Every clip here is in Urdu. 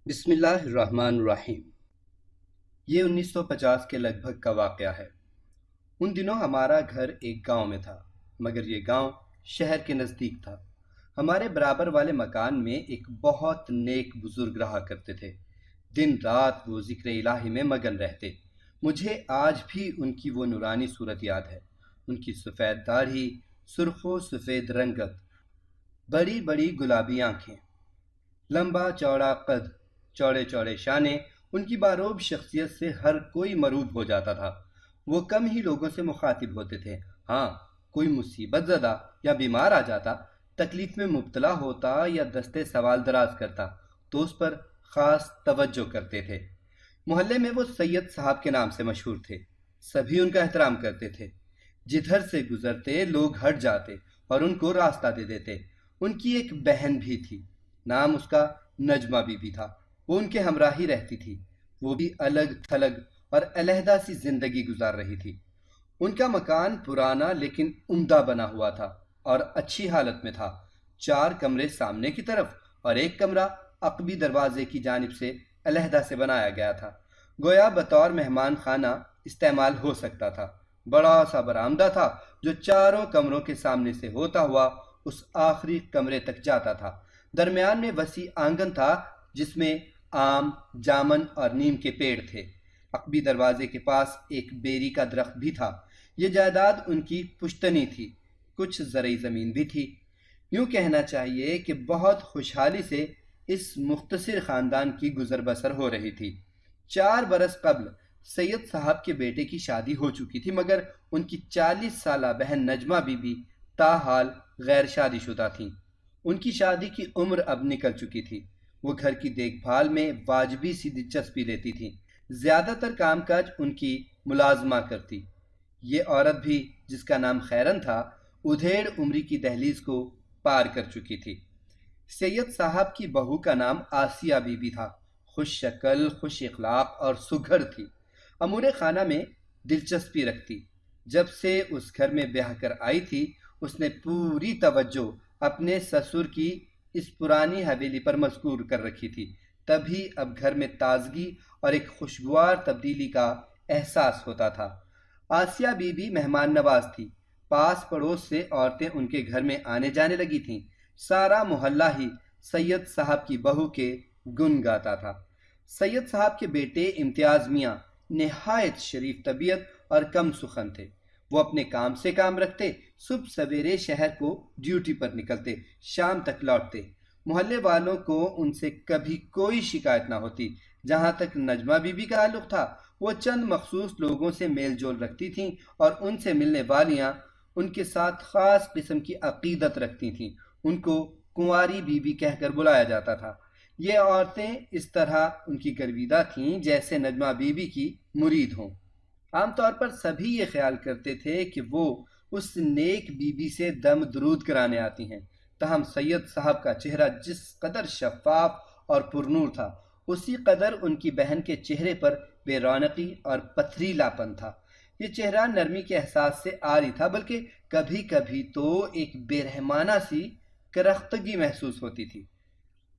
بسم اللہ الرحمن الرحیم۔ یہ 1950 کے لگ بھگ کا واقعہ ہے۔ ان دنوں ہمارا گھر ایک گاؤں میں تھا، مگر یہ گاؤں شہر کے نزدیک تھا۔ ہمارے برابر والے مکان میں ایک بہت نیک بزرگ رہا کرتے تھے۔ دن رات وہ ذکر الہی میں مگن رہتے۔ مجھے آج بھی ان کی وہ نورانی صورت یاد ہے۔ ان کی سفید داڑھی، سرخ و سفید رنگت، بڑی بڑی گلابی آنکھیں، لمبا چوڑا قد، چوڑے چوڑے شانے، ان کی باروب شخصیت سے ہر کوئی مرعوب ہو جاتا تھا۔ وہ کم ہی لوگوں سے مخاطب ہوتے تھے۔ ہاں، کوئی مصیبت زدہ یا بیمار آ جاتا، تکلیف میں مبتلا ہوتا یا دستے سوال دراز کرتا تو اس پر خاص توجہ کرتے تھے۔ محلے میں وہ سید صاحب کے نام سے مشہور تھے۔ سبھی ان کا احترام کرتے تھے۔ جدھر سے گزرتے لوگ ہٹ جاتے اور ان کو راستہ دے دیتے۔ ان کی ایک بہن بھی تھی، نام اس کا نجمہ بی بی تھا۔ وہ ان کے ہمراہ ہی رہتی تھی۔ وہ بھی الگ تھلگ اور علیحدہ سی زندگی گزار رہی تھی۔ ان کا مکان پرانا لیکن عمدہ بنا ہوا تھا اور اچھی حالت میں تھا۔ 4 کمرے سامنے کی طرف اور ایک کمرہ عقبی دروازے کی جانب سے علیحدہ سے بنایا گیا تھا، گویا بطور مہمان خانہ استعمال ہو سکتا تھا۔ بڑا سا برآمدہ تھا جو چاروں کمروں کے سامنے سے ہوتا ہوا اس آخری کمرے تک جاتا تھا۔ درمیان میں وسیع آنگن تھا جس میں آم، جامن اور نیم کے پیڑ تھے۔ عقبی دروازے کے پاس ایک بیری کا درخت بھی تھا۔ یہ جائیداد ان کی پشتنی تھی، کچھ زرعی زمین بھی تھی۔ یوں کہنا چاہیے کہ بہت خوشحالی سے اس مختصر خاندان کی گزر بسر ہو رہی تھی۔ 4 برس قبل سید صاحب کے بیٹے کی شادی ہو چکی تھی، مگر ان کی 40 سالہ بہن نجمہ بی بی تاحال غیر شادی شدہ تھیں۔ ان کی شادی کی عمر اب نکل چکی تھی۔ وہ گھر کی دیکھ بھال میں واجبی سی دلچسپی لیتی تھیں۔ زیادہ تر کام کاج ان کی ملازمہ کرتی۔ یہ عورت بھی، جس کا نام خیرن تھا، ادھیڑ عمری کی دہلیز کو پار کر چکی تھی۔ سید صاحب کی بہو کا نام آسیہ بی بی تھا۔ خوش شکل، خوش اخلاق اور سگھڑ تھی۔ امور خانہ میں دلچسپی رکھتی۔ جب سے اس گھر میں بیاہ کر آئی تھی، اس نے پوری توجہ اپنے سسر کی اس پرانی حویلی پر مذکور کر رکھی تھی۔ تبھی اب گھر میں تازگی اور ایک خوشگوار تبدیلی کا احساس ہوتا تھا۔ آسیہ بی بی مہمان نواز تھی۔ پاس پڑوس سے عورتیں ان کے گھر میں آنے جانے لگی تھیں۔ سارا محلہ ہی سید صاحب کی بہو کے گن گاتا تھا۔ سید صاحب کے بیٹے امتیاز میاں نہایت شریف طبیعت اور کم سخن تھے۔ وہ اپنے کام سے کام رکھتے، صبح سویرے شہر کو ڈیوٹی پر نکلتے، شام تک لوٹتے۔ محلے والوں کو ان سے کبھی کوئی شکایت نہ ہوتی۔ جہاں تک نجمہ بی بی کا تعلق تھا، وہ چند مخصوص لوگوں سے میل جول رکھتی تھیں اور ان سے ملنے والیاں ان کے ساتھ خاص قسم کی عقیدت رکھتی تھیں۔ ان کو کنواری بی بی کہہ کر بلایا جاتا تھا۔ یہ عورتیں اس طرح ان کی گرویدہ تھیں جیسے نجمہ بی بی کی مرید ہوں۔ عام طور پر سبھی یہ خیال کرتے تھے کہ وہ اس نیک بی بی سے دم درود کرانے آتی ہیں۔ تاہم سید صاحب کا چہرہ جس قدر شفاف اور پرنور تھا، اسی قدر ان کی بہن کے چہرے پر بے رونقی اور پتھریلا پن تھا۔ یہ چہرہ نرمی کے احساس سے عاری تھا، بلکہ کبھی کبھی تو ایک بے رحمانہ سی کرختگی محسوس ہوتی تھی۔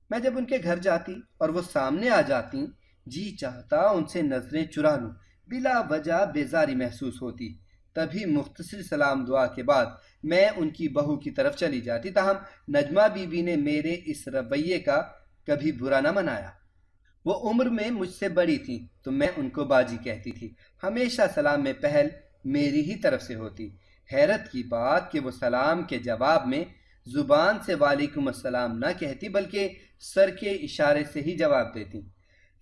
میں جب ان کے گھر جاتی اور وہ سامنے آ جاتی، جی چاہتا ان سے نظریں چرا لوں۔ بلا وجہ بیزاری محسوس ہوتی۔ تبھی مختصر سلام دعا کے بعد میں ان کی بہو کی طرف چلی جاتی۔ تاہم نجمہ بی بی نے میرے اس رویے کا کبھی برا نہ منایا۔ وہ عمر میں مجھ سے بڑی تھیں تو میں ان کو باجی کہتی تھی۔ ہمیشہ سلام میں پہل میری ہی طرف سے ہوتی۔ حیرت کی بات کہ وہ سلام کے جواب میں زبان سے وعلیکم السلام نہ کہتی، بلکہ سر کے اشارے سے ہی جواب دیتی۔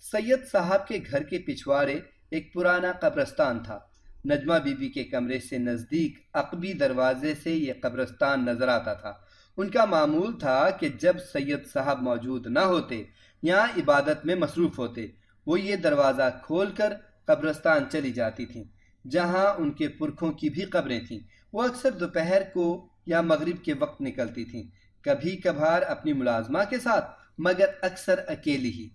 سید صاحب کے گھر کے پچھواڑے ایک پرانا قبرستان تھا۔ نجمہ بی بی کے کمرے سے نزدیک عقبی دروازے سے یہ قبرستان نظر آتا تھا۔ ان کا معمول تھا کہ جب سید صاحب موجود نہ ہوتے یا عبادت میں مصروف ہوتے، وہ یہ دروازہ کھول کر قبرستان چلی جاتی تھیں، جہاں ان کے پرکھوں کی بھی قبریں تھیں۔ وہ اکثر دوپہر کو یا مغرب کے وقت نکلتی تھیں، کبھی کبھار اپنی ملازمہ کے ساتھ، مگر اکثر اکیلی ہی۔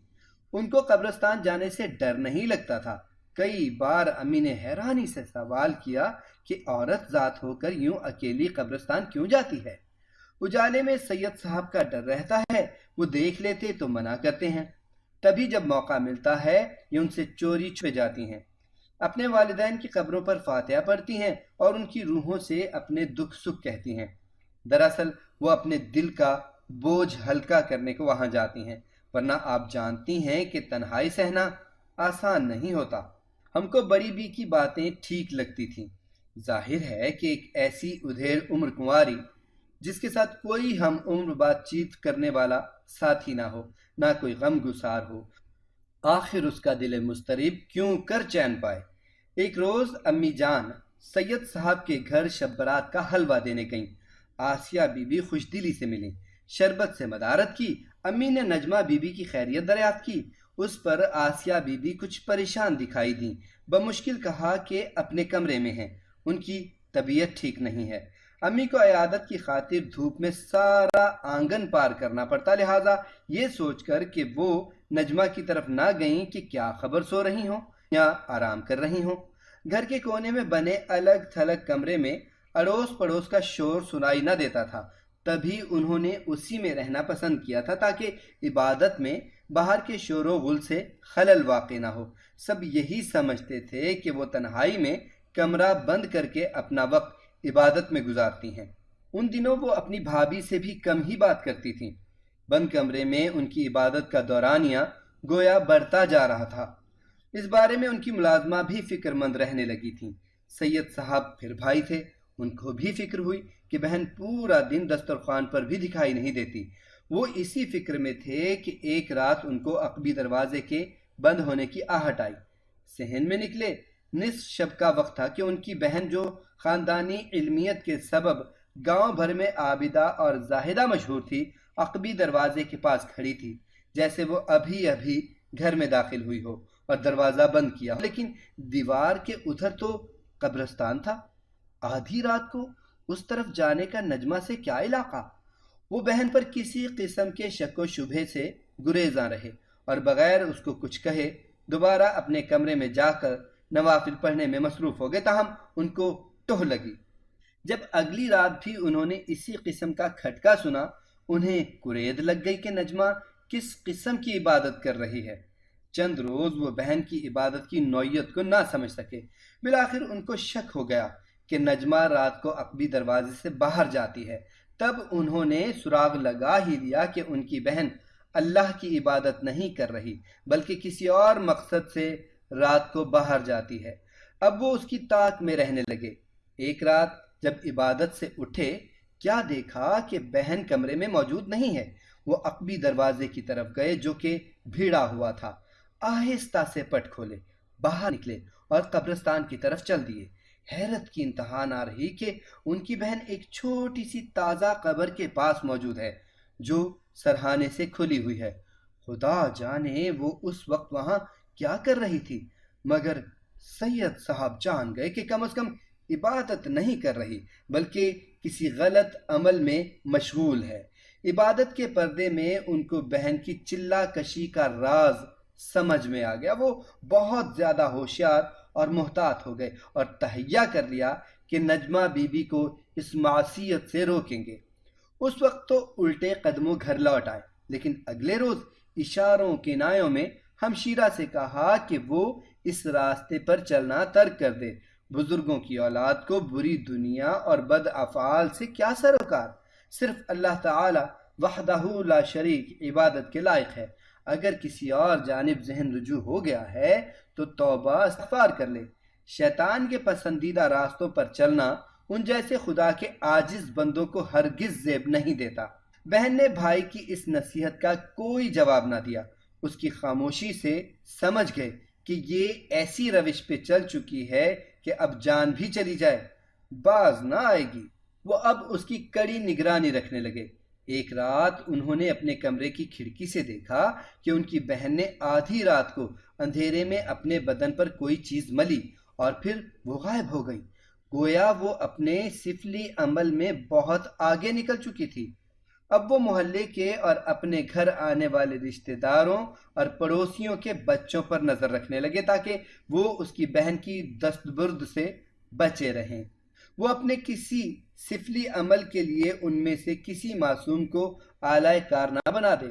ان کو قبرستان جانے سے ڈر نہیں لگتا تھا۔ کئی بار امی نے حیرانی سے سوال کیا کہ عورت ذات ہو کر یوں اکیلی قبرستان کیوں جاتی ہے؟ اجالے میں سید صاحب کا ڈر رہتا ہے، وہ دیکھ لیتے تو منع کرتے ہیں۔ تبھی جب موقع ملتا ہے یہ ان سے چوری چھپے جاتی ہیں، اپنے والدین کی قبروں پر فاتحہ پڑھتی ہیں اور ان کی روحوں سے اپنے دکھ سکھ کہتی ہیں۔ دراصل وہ اپنے دل کا بوجھ ہلکا کرنے کو وہاں جاتی ہیں، ورنہ آپ جانتی ہیں کہ تنہائی سہنا آسان نہیں ہوتا۔ ہم کو بڑی بی کی باتیں ٹھیک لگتی تھیں۔ ظاہر ہے کہ ایک ایسی ادھیڑ عمر کنواری جس کے ساتھ کوئی ہم عمر بات چیت کرنے والا ساتھی نہ ہو، نہ کوئی غم گسار ہو، آخر اس کا دل مضطرب کیوں کر چین پائے۔ ایک روز امی جان سید صاحب کے گھر شب برات کا حلوہ دینے گئیں۔ آسیہ بی بی خوش دلی سے ملیں، شربت سے مدارت کی۔ امی نے نجمہ بی بی کی خیریت دریافت کی۔ اس پر آسیہ بی بی کچھ پریشان دکھائی دیں، بمشکل کہا کہ اپنے کمرے میں ہیں، ان کی طبیعت ٹھیک نہیں ہے۔ امی کو عیادت کی خاطر دھوپ میں سارا آنگن پار کرنا پڑتا، لہٰذا یہ سوچ کر کہ وہ نجمہ کی طرف نہ گئیں کہ کیا خبر سو رہی ہوں یا آرام کر رہی ہوں۔ گھر کے کونے میں بنے الگ تھلگ کمرے میں اڑوس پڑوس کا شور سنائی نہ دیتا تھا، تبھی انہوں نے اسی میں رہنا پسند کیا تھا تاکہ عبادت میں باہر کے شور و غل سے خلل واقع نہ ہو۔ سب یہی سمجھتے تھے کہ وہ تنہائی میں کمرہ بند کر کے اپنا وقت عبادت میں گزارتی ہیں۔ ان دنوں وہ اپنی بھابھی سے بھی کم ہی بات کرتی تھیں۔ بند کمرے میں ان کی عبادت کا دورانیہ گویا بڑھتا جا رہا تھا۔ اس بارے میں ان کی ملازمہ بھی فکر مند رہنے لگی تھیں۔ سید صاحب پھر بھائی تھے، ان کو بھی فکر ہوئی کہ بہن پورا دن دسترخوان پر بھی دکھائی نہیں دیتی۔ وہ اسی فکر میں تھے کہ ایک رات ان کو عقبی دروازے کے بند ہونے کی آہٹ آئی۔ صحن میں نکلے، نصف شب کا وقت تھا کہ ان کی بہن جو خاندانی علمیت کے سبب گاؤں بھر میں عابدہ اور زاہدہ مشہور تھی، عقبی دروازے کے پاس کھڑی تھی، جیسے وہ ابھی ابھی گھر میں داخل ہوئی ہو اور دروازہ بند کیا، لیکن دیوار کے ادھر تو قبرستان تھا۔ آدھی رات کو اس طرف جانے کا نجمہ سے کیا علاقہ؟ وہ بہن پر کسی قسم کے شک و شبہ سے گریزاں رہے اور بغیر اس کو کچھ کہے دوبارہ اپنے کمرے میں جا کر نوافل پڑھنے میں مصروف ہو گئے۔ تاہم ان کو ٹوہ لگی۔ جب اگلی رات بھی انہوں نے اسی قسم کا کھٹکا سنا، انہیں کرید لگ گئی کہ نجمہ کس قسم کی عبادت کر رہی ہے۔ چند روز وہ بہن کی عبادت کی نوعیت کو نہ سمجھ سکے۔ بالآخر ان کو شک ہو گیا کہ نجمہ رات کو عقبی دروازے سے باہر جاتی ہے۔ تب انہوں نے سراغ لگا ہی لیا کہ ان کی بہن اللہ کی عبادت نہیں کر رہی بلکہ کسی اور مقصد سے رات کو باہر جاتی ہے۔ اب وہ اس کی طاق میں رہنے لگے۔ ایک رات جب عبادت سے اٹھے، کیا دیکھا کہ بہن کمرے میں موجود نہیں ہے۔ وہ عقبی دروازے کی طرف گئے جو کہ بھیڑا ہوا تھا، آہستہ سے پٹ کھولے، باہر نکلے اور قبرستان کی طرف چل دیے۔ حیرت کی انتہا نہ رہی کہ ان کی بہن ایک چھوٹی سی تازہ قبر کے پاس موجود ہے جو سرہانے سے کھلی ہوئی ہے۔ خدا جانے وہ اس وقت وہاں کیا کر رہی تھی، مگر سید صاحب جان گئے کہ کم از کم عبادت نہیں کر رہی بلکہ کسی غلط عمل میں مشغول ہے۔ عبادت کے پردے میں ان کو بہن کی چلا کشی کا راز سمجھ میں آ گیا۔ وہ بہت زیادہ ہوشیار اور محتاط ہو گئے اور تہیہ کر لیا کہ نجمہ بی بی کو اس معصیت سے روکیں گے۔ اس وقت تو الٹے قدموں گھر لوٹ آئے، لیکن اگلے روز اشاروں کنایوں میں ہمشیرہ سے کہا کہ وہ اس راستے پر چلنا ترک کر دے۔ بزرگوں کی اولاد کو بری دنیا اور بد افعال سے کیا سروکار؟ صرف اللہ تعالی وحدہ لا شریک عبادت کے لائق ہے۔ اگر کسی اور جانب ذہن رجوع ہو گیا ہے تو توبہ استغفار کر لے۔ شیطان کے پسندیدہ راستوں پر چلنا ان جیسے خدا کے عاجز بندوں کو ہرگز زیب نہیں دیتا۔ بہن نے بھائی کی اس نصیحت کا کوئی جواب نہ دیا۔ اس کی خاموشی سے سمجھ گئے کہ یہ ایسی روش پہ چل چکی ہے کہ اب جان بھی چلی جائے باز نہ آئے گی۔ وہ اب اس کی کڑی نگرانی رکھنے لگے۔ ایک رات انہوں نے اپنے کمرے کی کھڑکی سے دیکھا کہ ان کی بہن نے آدھی رات کو اندھیرے میں اپنے بدن پر کوئی چیز ملی اور پھر وہ غائب ہو گئی، گویا وہ اپنے سفلی عمل میں بہت آگے نکل چکی تھی۔ اب وہ محلے کے اور اپنے گھر آنے والے رشتہ داروں اور پڑوسیوں کے بچوں پر نظر رکھنے لگے تاکہ وہ اس کی بہن کی دستبرد سے بچے رہیں۔ وہ اپنے کسی سفلی عمل کے لیے ان میں سے کسی معصوم کو آلائے کار نہ بنا دے۔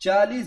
40